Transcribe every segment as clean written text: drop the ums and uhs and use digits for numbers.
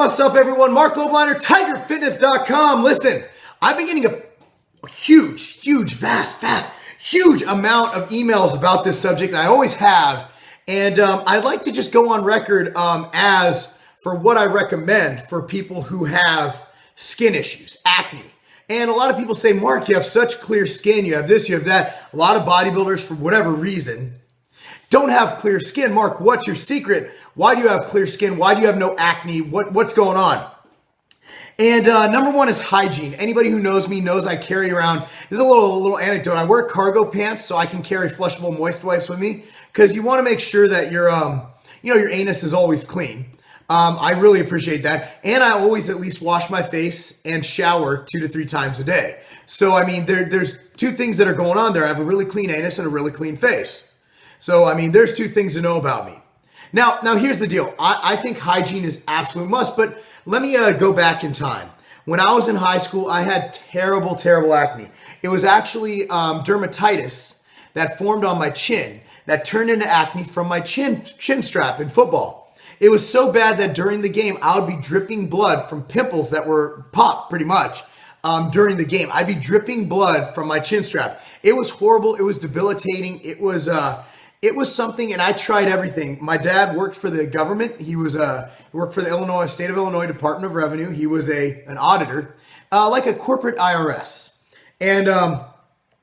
What's up, everyone? Marc Lobliner, TigerFitness.com. Listen, I've been getting a huge amount of emails about this subject. I always have. And I'd like to just go on record as for what I recommend for people who have skin issues, acne. And a lot of people say, Marc, you have such clear skin. You have this, you have that. A lot of bodybuilders, for whatever reason, don't have clear skin. Marc, what's your secret? Why do you have clear skin? Why do you have no acne? What's going on? And number one is hygiene. Anybody who knows me knows I carry around, this is a little anecdote. I wear cargo pants so I can carry flushable moist wipes with me because you want to make sure that your anus is always clean. I really appreciate that. And I always at least wash my face and shower 2 to 3 times a day. So, I mean, there's two things that are going on there. I have a really clean anus and a really clean face. So, I mean, there's 2 things to know about me. Now here's the deal. I think hygiene is absolute must, but let me go back in time. When I was in high school, I had terrible acne. It was actually dermatitis that formed on my chin that turned into acne from my chin strap in football. It was so bad that during the game, I would be dripping blood from pimples that were popped pretty much during the game. I'd be dripping blood from my chin strap. It was horrible. It was debilitating. It was something, and I tried everything. My dad worked for the government. He worked for the state of Illinois Department of Revenue. He was an auditor, like a corporate IRS. And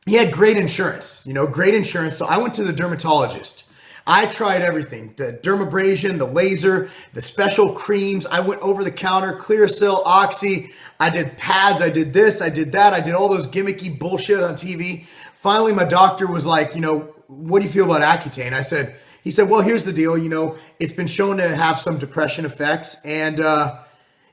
he had great insurance, So I went to the dermatologist. I tried everything, the dermabrasion, the laser, the special creams. I went over the counter, Clearasil, Oxy. I did pads. I did this. I did that. I did all those gimmicky bullshit on TV. Finally, my doctor was like, what do you feel about Accutane? He said, well, here's the deal. It's been shown to have some depression effects. And,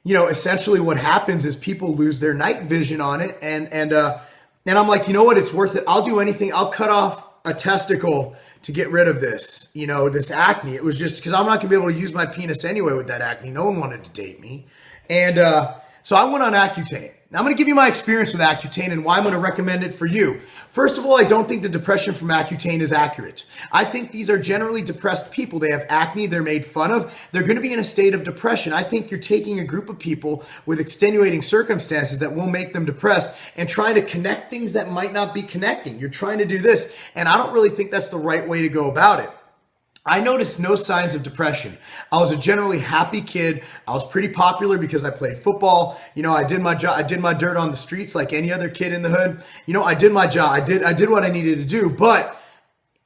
essentially what happens is people lose their night vision on it. And I'm like, you know what? It's worth it. I'll do anything. I'll cut off a testicle to get rid of this, this acne. It was just because I'm not going to be able to use my penis anyway with that acne. No one wanted to date me. And so I went on Accutane. Now I'm going to give you my experience with Accutane and why I'm going to recommend it for you. First of all, I don't think the depression from Accutane is accurate. I think these are generally depressed people. They have acne. They're made fun of. They're going to be in a state of depression. I think you're taking a group of people with extenuating circumstances that will make them depressed and trying to connect things that might not be connecting. You're trying to do this, and I don't really think that's the right way to go about it. I noticed no signs of depression. I was a generally happy kid. I was pretty popular because I played football. I did my job. I did my dirt on the streets like any other kid in the hood. I did my job. I did what I needed to do. But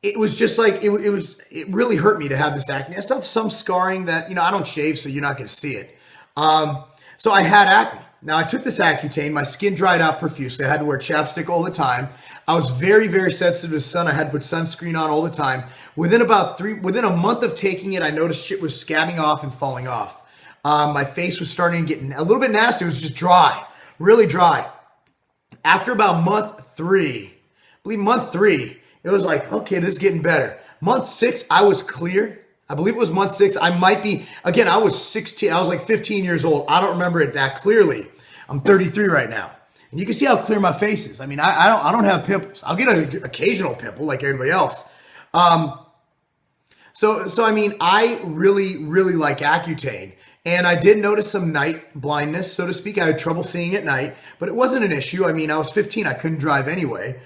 it was just like it really hurt me to have this acne. I still have some scarring that I don't shave, so you're not going to see it. So I had acne. Now I took this Accutane. My skin dried out profusely. I had to wear chapstick all the time. I was very sensitive to sun. I had to put sunscreen on all the time. Within a month of taking it, I noticed shit was scabbing off and falling off. My face was starting to get a little bit nasty. It was just dry, really dry. After about month 3, it was like, okay, this is getting better. Month 6, I was clear. I believe it was month 6. I was 16. I was like 15 years old. I don't remember it that clearly. I'm 33 right now. And you can see how clear my face is. I mean, I don't have pimples. I'll get an occasional pimple like everybody else. So I mean, I really like Accutane. And I did notice some night blindness, so to speak. I had trouble seeing at night, but it wasn't an issue. I mean, I was 15. I couldn't drive anyway.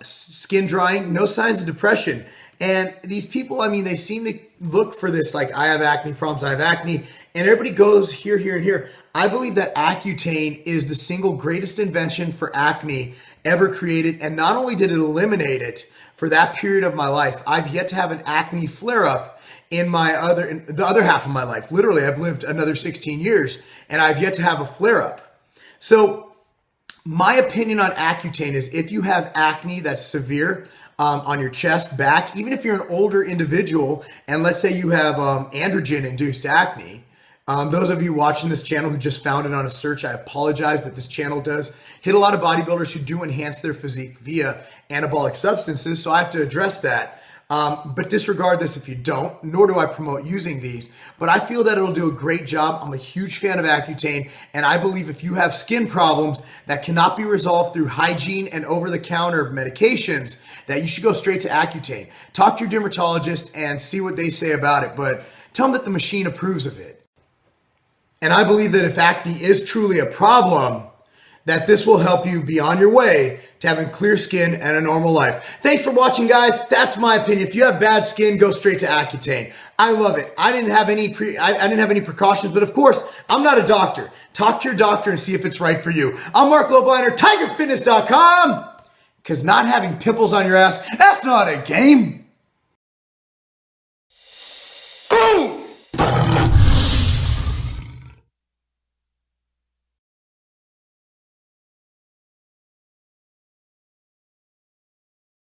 Skin drying, no signs of depression. And these people, I mean, they seem to look for this, like, I have acne problems, I have acne. And everybody goes here, and here. I believe that Accutane is the single greatest invention for acne ever created. And not only did it eliminate it for that period of my life, I've yet to have an acne flare-up in the other half of my life. Literally, I've lived another 16 years, and I've yet to have a flare-up. So my opinion on Accutane is if you have acne that's severe, on your chest, back, even if you're an older individual, and let's say you have androgen-induced acne, those of you watching this channel who just found it on a search, I apologize, but this channel does hit a lot of bodybuilders who do enhance their physique via anabolic substances, so I have to address that. But disregard this if you don't, nor do I promote using these. But I feel that it'll do a great job. I'm a huge fan of Accutane, and I believe if you have skin problems that cannot be resolved through hygiene and over-the-counter medications, that you should go straight to Accutane. Talk to your dermatologist and see what they say about it, but tell them that the machine approves of it. And I believe that if acne is truly a problem, that this will help you be on your way to having clear skin and a normal life. Thanks for watching, guys. That's my opinion. If you have bad skin, go straight to Accutane. I love it. I didn't have any precautions, but of course, I'm not a doctor. Talk to your doctor and see if it's right for you. I'm Marc Lobliner, TigerFitness.com. Because not having pimples on your ass, that's not a game.